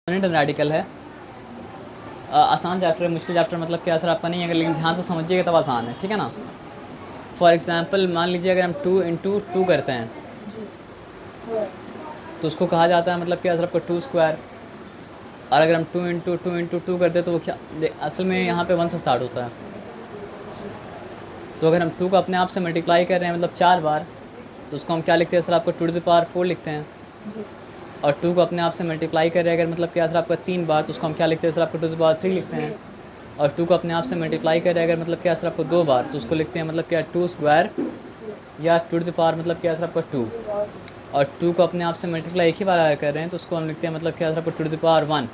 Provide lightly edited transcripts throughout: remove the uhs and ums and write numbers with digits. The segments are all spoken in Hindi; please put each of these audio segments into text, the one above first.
रेडिकल है। आसान चैप्टर है, मुश्किल चैप्टर मतलब क्या असर आपका नहीं है, लेकिन ध्यान से समझिएगा तब आसान है, ठीक है ना। फॉर एग्जांपल मान लीजिए अगर हम 2 इंटू 2 करते हैं तो उसको कहा जाता है मतलब क्या असर आपका 2 स्क्वायर। और अगर हम 2 करते तो वो क्या असल में यहाँ पे 1 से स्टार्ट होता है। तो अगर हम 2 को अपने आप से मल्टीप्लाई कर रहे हैं मतलब 4 बार, तो उसको हम क्या लिखते हैं सर आपको 2⁴ लिखते हैं। और 2 को अपने आप से मल्टीप्लाई कर रहे हैं अगर मतलब क्या सर आपका 3 बार, तो उसको हम क्या लिखते हैं सर आपको 2⁵ लिखते हैं। और 2 को अपने आप से मल्टीप्लाई कर रहे हैं अगर मतलब क्या सर आपको 2 बार, तो उसको लिखते हैं मतलब क्या 2 स्क्वायर या 2⁴ मतलब क्या सर आपका 2। और 2 को अपने आप से मल्टीप्लाई एक ही बार कर रहे हैं तो उसको हम लिखते हैं मतलब क्या सर आपको 2⁴1।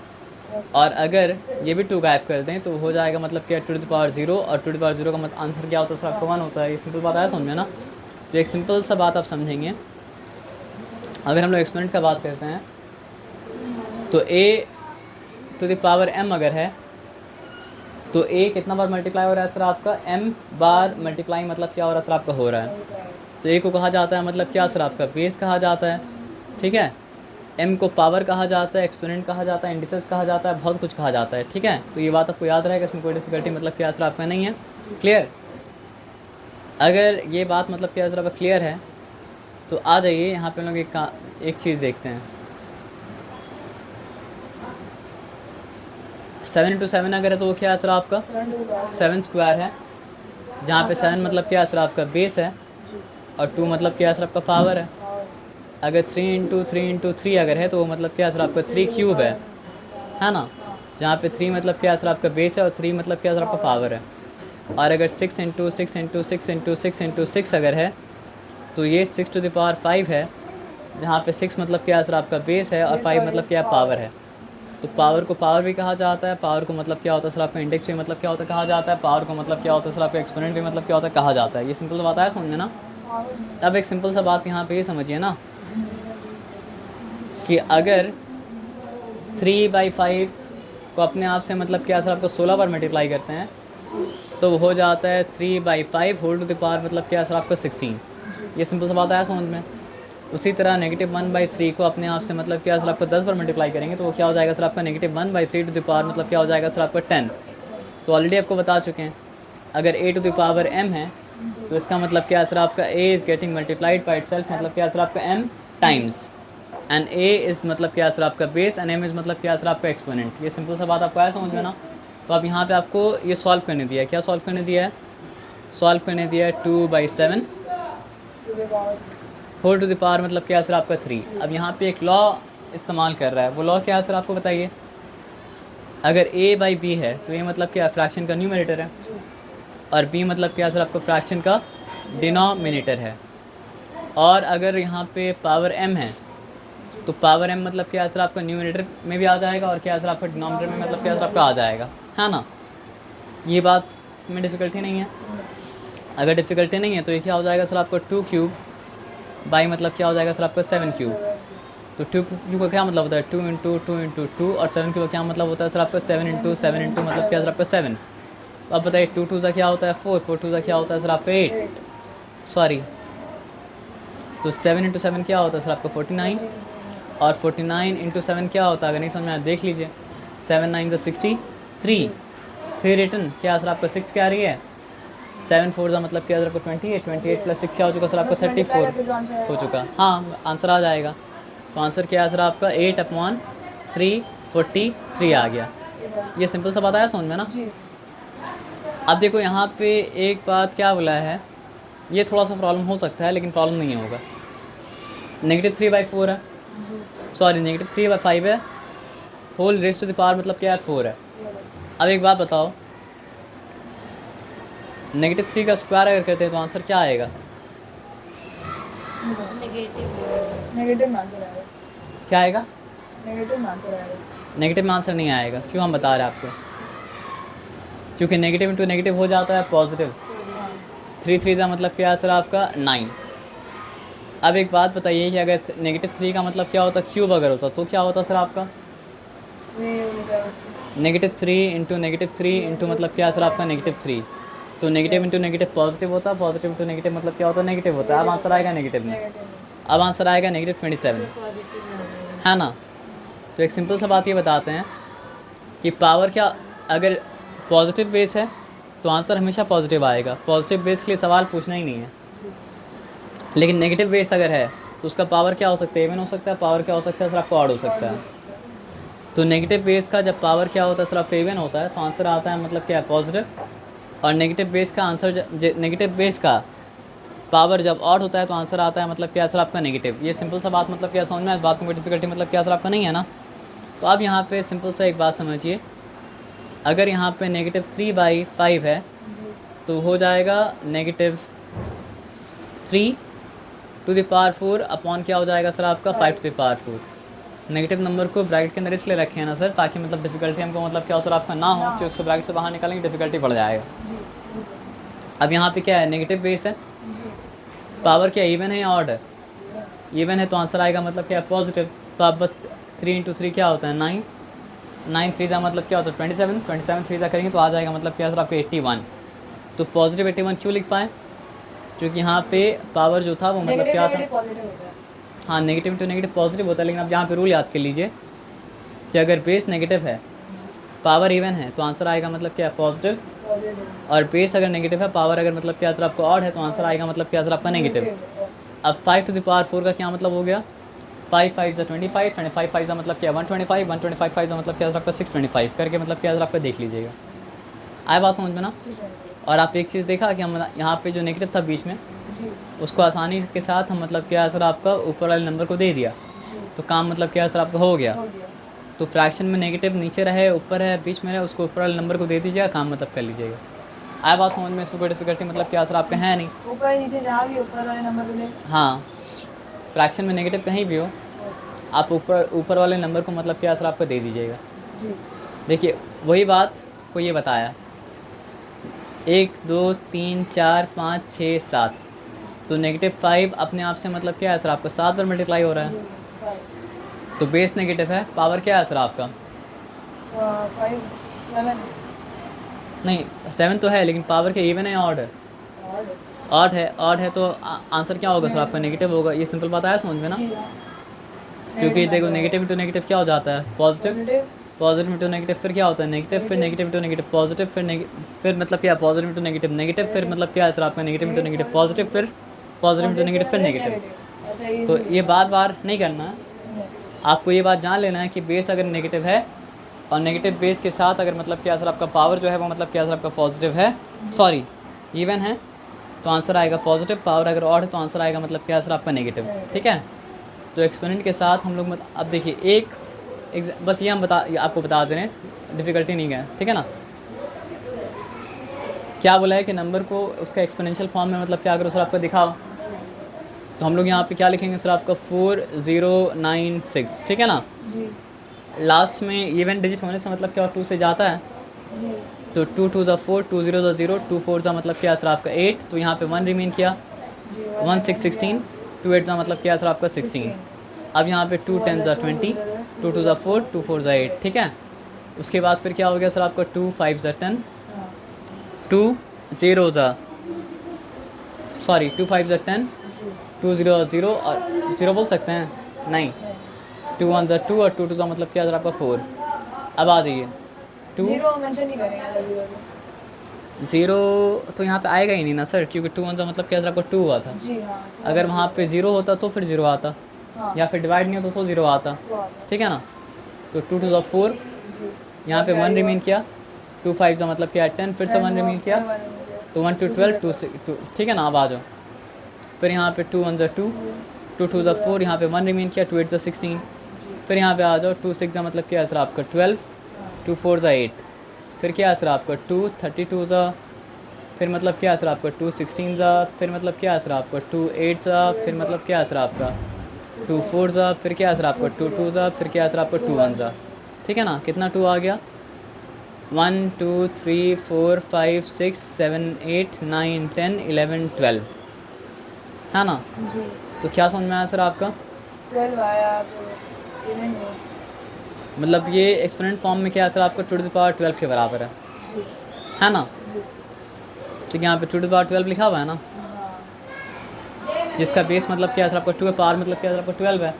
और अगर ये भी 2 गायब कर दें तो हो जाएगा मतलब क्या 2⁴0। और 2⁴0 का मतलब आंसर क्या होता है सर आपका 1 होता है। ये सिंपल बात आया समझ में ना। तो एक सिंपल सा बात आप समझेंगे। अगर हम लोग एक्सपोनेंट का बात करते हैं तो a⁴m अगर है तो a कितना बार मल्टीप्लाई हो रहा है सर आपका m बार मल्टीप्लाई मतलब क्या हो रहा है सर आपका हो रहा है। तो a को कहा जाता है मतलब क्या सर आपका बेस कहा जाता है, ठीक है। m को पावर कहा जाता है, एक्सपोनेंट कहा जाता है, इंडिसेस कहा जाता है, बहुत कुछ कहा जाता है, ठीक है। तो ये बात आपको याद रहेगा, इसमें कोई डिफिकल्टी मतलब क्या सर आपका नहीं है। क्लियर। अगर ये बात मतलब क्या सर आपका क्लियर है तो आ जाइए यहाँ पे हम लोग एक चीज़ देखते हैं। 7 इंटू 7 अगर है तो वो क्या है सर आपका 7 स्क्वायर है, जहाँ पे 7 मतलब क्या है सर आपका बेस है और 2 मतलब क्या है सर आपका पावर है। अगर 3 अगर है तो वो मतलब क्या है सर आपका 3 क्यूब है ना। जहाँ पे 3 मतलब क्या है सर आपका बेस है और 3 मतलब क्या है सर आपका पावर है। और अगर 6 अगर है तो ये 6⁵ है, जहाँ पे 6 मतलब क्या है सर आपका बेस है और 5 मतलब क्या है पावर है। तो पावर को पावर भी कहा जाता है, पावर को मतलब क्या होता है सर आपका इंडेक्स भी मतलब क्या होता है कहा जाता है, पावर को मतलब क्या होता है सर आपका एक्सपोनेंट भी मतलब क्या होता है कहा जाता है। ये सिंपल बात है समझ में ना। अब एक सिंपल सा बात यहाँ पे ये समझिए ना कि अगर 3/5 को अपने आप से मतलब क्या सर आपको 16 बार मल्टीप्लाई करते हैं तो वो हो जाता है 3/5 होल टू द पावर मतलब क्या सर आपका 16। ये सिंपल सा बात आया समझ में। उसी तरह -1/3 को अपने आप से मतलब क्या सर आपको 10 बार मल्टीप्लाई करेंगे तो वो क्या हो जाएगा सर आपका -1/3 टू द पावर मतलब क्या हो जाएगा सर आपका 10। तो ऑलरेडी आपको बता चुके हैं अगर a to the power m है तो इसका मतलब क्या है सर आपका a is getting multiplied by itself मतलब क्या है सर आपका m times and a is मतलब क्या है सर आपका बेस एंड m इज़ मतलब क्या है सर आपका एक्सपोनेंट। ये सिंपल सा बात आपको आया समझ में ना। तो अब यहाँ पे आपको ये सॉल्व करने दिया है, क्या सॉल्व करने दिया है, सॉल्व करने दिया है 2/7 होल टू द पावर मतलब क्या है सर आपका 3। अब यहाँ पे एक लॉ इस्तेमाल कर रहा है, वो लॉ क्या है सर आपको बताइए। अगर a/b है तो ये मतलब क्या फ्रैक्शन का न्यूमरेटर है और b मतलब क्या सर आपका फ्रैक्शन का डिनोमिनेटर है। और अगर यहाँ पे पावर m है तो पावर m मतलब क्या सर आपका न्यूमरेटर में भी आ जाएगा और क्या सर आपका डिनोमिनेटर में मतलब क्या सर आपका आ जाएगा, है ना। ये बात में डिफ़िकल्टी नहीं है। अगर डिफ़िकल्टी नहीं है तो ये क्या हो जाएगा सर आपका 2 क्यूब बाई मतलब क्या हो जाएगा सर आपका 7 क्यूब। तो 2 क्यूब का क्या मतलब होता है 2 इंटू 2 और 7 क्यूब का क्या मतलब होता है सर आपका 7 इंटू मतलब क्या सर आपका 7। तो अब बताइए 2 सा क्या होता है 4 सा क्या होता है सर आपका 8 सॉरी। तो 7 इंटू 7 क्या होता है सर आपका 49 और 49 इंटू 7 क्या होता है अगर नहीं समझ में आया देख लीजिए 7 9 63 फिर रिटर्न क्या सर आपका 6 क्या आ रही है 7 4 का मतलब क्या सर आपको 28 प्लस 6 क्या हो चुका सर आपका 34 हो चुका। हाँ आंसर आ जाएगा। तो आंसर क्या है सर आपका 8/343 आ गया। ये सिंपल सा बात आया समझ में ना। अब देखो यहाँ पे एक बात क्या बोला है, ये थोड़ा सा प्रॉब्लम हो सकता है लेकिन प्रॉब्लम नहीं होगा। -3/4 है सॉरी -3/5 है whole raised to the power मतलब क्या है 4 है। अब एक बात बताओ -3 का स्क्वायर अगर करते हैं तो आंसर क्या आएगा नेगेटिव आंसर आएगा। क्या आएगा नेगेटिव आंसर आएगा। नेगेटिव में आंसर नहीं आएगा, क्यों हम बता रहे हैं आपको, क्योंकि नेगेटिव इंटू नेगेटिव हो जाता है पॉजिटिव। 3 का मतलब क्या है सर आपका 9। अब एक बात बताइए कि अगर -3 का मतलब क्या होता क्यूब अगर होता तो क्या होता सर आपका -3 इंटू मतलब क्या है सर आपका -3। तो नेगेटिव इंटू नेगेटिव पॉजिटिव होता है, पॉजिटिव इंटू नेगेटिव मतलब क्या होता है नेगेटिव होता है। अब आंसर आएगा नेगेटिव में, अब आंसर आएगा -27 है ना। तो एक सिंपल सा बात ये बताते हैं कि पावर क्या, अगर पॉजिटिव बेस है तो आंसर हमेशा पॉजिटिव आएगा, पॉजिटिव बेस के लिए सवाल पूछना ही नहीं है। लेकिन नेगेटिव बेस अगर है तो उसका पावर क्या हो सकता है, इवन हो सकता है, पावर क्या हो सकता है सर आपका ऑड हो सकता है। तो नेगेटिव बेस का जब पावर क्या होता है सर आपका इवन होता है तो आंसर आता है मतलब क्या है पॉजिटिव, और नेगेटिव बेस का आंसर नेगेटिव बेस का पावर जब ऑड होता है तो आंसर आता है मतलब क्या सर आपका नेगेटिव। ये सिंपल सा बात मतलब क्या समझ में, इस बात में कोई डिफिकल्टी मतलब क्या सर आपका नहीं है ना। तो अब यहाँ पे सिंपल सा एक बात समझिए, अगर यहाँ पे -3/5 है तो हो जाएगा -3⁴ अपॉन क्या हो जाएगा सर आपका 5⁴। नेगेटिव नंबर को ब्रैकेट के अंदर इसलिए रखे हैं ना सर ताकि मतलब डिफिकल्टी हमको मतलब क्या हो सर आपका ना हो, कि उसको ब्रैकेट से बाहर निकालेंगे डिफिकल्टी बढ़ जाएगा। अब यहाँ पे क्या है, नेगेटिव बेस है, पावर क्या इवन है या ऑड है, इवन है तो आंसर आएगा मतलब क्या पॉजिटिव। तो आप बस 3 × 3 क्या होता है 9, 9 3 का मतलब क्या होता है 27, 27 3 करेंगे तो आ जाएगा मतलब क्या सर आपका 81। तो पॉजिटिव 81 क्यों लिख पाए, क्योंकि यहाँ पे पावर जो था वो मतलब क्या था, हाँ नेगेटिव टू नेगेटिव पॉजिटिव होता है। लेकिन अब यहाँ पे रूल याद कर लीजिए कि अगर बेस नेगेटिव है पावर इवन है तो आंसर आएगा मतलब क्या पॉजिटिव, और बेस अगर नेगेटिव है पावर अगर मतलब क्या सर आपका ऑड है तो आंसर आएगा मतलब क्या सर आपका नेगेटिव। अब 5⁴ का क्या मतलब हो गया, 5 5 25, 25 5 का मतलब क्या 125, 125 5 का मतलब क्या सर आपका 625 करके मतलब क्या सर आपका देख लीजिएगा। आए बात समझ में ना। और आप एक चीज़ देखा कि हम यहाँ पे जो नेगेटिव था बीच में उसको आसानी के साथ हम मतलब क्या सर आपका ऊपर वाले नंबर को दे दिया, तो काम मतलब क्या सर आपका हो गया। तो फ्रैक्शन में नेगेटिव नीचे रहे ऊपर है बीच में रहे उसको ऊपर वाले नंबर को दे दीजिएगा, काम मतलब कर लीजिएगा। आए बात समझ में, इसको कोई डिफिकल्टी मतलब क्या सर आपका है नहीं, ऊपर नीचे जहाँ भी ऊपर वाले नंबर को ले। हाँ फ्रैक्शन में नेगेटिव कहीं भी हो आप ऊपर वाले नंबर को मतलब क्या सर आपका दे दीजिएगा। देखिए वही बात को ये बताया 1 2 3 4 5 6 7, तो -5 अपने आप से मतलब क्या है सर आपका 7 पर मल्टीप्लाई हो रहा है, तो बेस नेगेटिव है, पावर क्या है सर आपका 5 7 नहीं 7 तो है, लेकिन पावर क्या इवन है या ऑड है, ऑड है, ऑड है तो आंसर क्या होगा सर आपका नेगेटिव होगा। ये सिंपल बात आया समझ में ना, क्योंकि देखो नेगेटिव टू नेगेटिव क्या हो जाता है पॉजिटिव, पॉजिटिव टू नेगेटिव फिर क्या होता है नेगेटिव, फिर नेगेटिव टू नेगेटिव पॉजिटिव, फिर मतलब क्या पॉजिटिव टू नेगेटिव नेगेटिव, फिर मतलब क्या है सर आपका नेगेटिव टू नेगेटिव पॉजिटिव, फिर पॉजिटिव टू नेगेटिव फिर नेगेटिव। तो ये बार बार नहीं करना है, आपको ये बात जान लेना है कि बेस अगर नेगेटिव है और नेगेटिव बेस के साथ अगर मतलब क्या सर आपका पावर जो है वो मतलब क्या सर आपका पॉजिटिव है, सॉरी इवन है तो आंसर आएगा पॉजिटिव, पावर अगर ऑड है तो आंसर आएगा मतलब क्या सर आपका नेगेटिव। ठीक है, तो एक्सपोनेंट के साथ हम लोग अब देखिए एक बस ये हम आपको बता दे रहे हैं, डिफ़िकल्टी नहीं है, ठीक है ना। क्या बोला है कि नंबर को उसका एक्सपोनेंशियल फॉर्म में मतलब क्या अगर सर आपका दिखाओ तो हम लोग यहाँ पे क्या लिखेंगे सर आपका 4096, ठीक है ना। लास्ट में इवन डिजिट होने से मतलब क्या 2 से जाता है, तो 2 2 ज़ा 4, 2 0 ज़ा 0, 2 4 ज़ा मतलब क्या सर आपका 8, तो यहाँ पे 1 रिमेन किया, 1 6 16, 2 8 ज़ा मतलब क्या सर आपका 16। अब यहाँ पे 2 10 ज़ा 20, 2 2 ज़ा 4, 2 4 ज़ा 8, ठीक है। उसके बाद फिर क्या हो गया सर आपका 2 5 ज़ा 10, 2 0 ज़ा सॉरी 2 5 ज़ा 10, 2 0 ज़ा 0 और 0 बोल सकते हैं नहीं, 2 1 ज़ा 2 और 2 2 ज़ा मतलब क्या सर आपका 4। अब आ जाइए 2 0 मेंशन नहीं करेंगे, 0 तो यहाँ पे आएगा ही नहीं ना सर, क्योंकि 2 1 ज़ा मतलब क्या सर आपका 2 हुआ था। जी हाँ, अगर वहाँ पे 0 होता तो फिर 0 आता, हाँ, या फिर डिवाइड नहीं होता तो 0 आता, ठीक है ना। तो 2 2 ज़ा 4, यहाँ पे 1 रिमेन किया, 2 5 ज़ा मतलब क्या 10, फिर से 1 रिमेन किया, तो 1 2 12, 2 2, ठीक है ना। अब आ जाओ फिर यहाँ पे 2 1 ज़ा 2, 2 2 ज़ा 4, यहाँ पे 1 रिमेन किया, 2 8 ज़ा 16, फिर यहाँ पे आ जाओ 2 6 ज़ा मतलब क्या है सर आपका 12, 2 4 ज़ा 8, फिर क्या है सर आपका 2 32 ज़ा, फिर मतलब क्या है सर आपका 2 16 ज़ा, फिर मतलब क्या है सर आपका 2 8 ज़ा, फिर मतलब क्या है सर आपका 2 4 ज़ा, फिर क्या है सर आपका 2 2 ज़ा, फिर क्या है सर आपका 2 1 ज़ा, ठीक है ना। कितना 2 आ गया 1 2 3 4 5 6 7 8 9 10 11 12, है ना। तो क्या समझ में आया सर आपका, 12 आया तो इवन हो, मतलब ये एक्सपोनेंट फॉर्म में क्या है सर आपका 2 टू द पावर 12 के बराबर है ना। तो यहाँ पे 2 टू द पावर 12 लिखा हुआ है ना, जिसका बेस मतलब क्या है सर आपका 2 है, पावर मतलब क्या है सर आपका 12 है।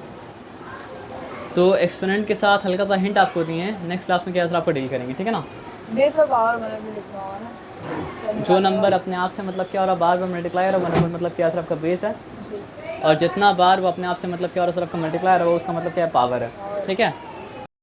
तो एक्सपोनेंट के साथ हल्का सा हिंट आपको दिए हैं, नेक्स्ट क्लास में क्या सर आपको डील करेंगे, ठीक है ना। बेस और पावर मतलब भी लिखना होगा ना। जो नंबर अपने आप से मतलब क्या हो रहा है बार बार मल्टीप्लाई हो रहा है, वो नंबर मतलब क्या सर आपका बेस है, जी। और जितना बार वो अपने आप से मतलब क्या हो रहा है सर आपका मल्टीप्लाई हो रहा है, वो उसका मतलब क्या है पावर है, ठीक है।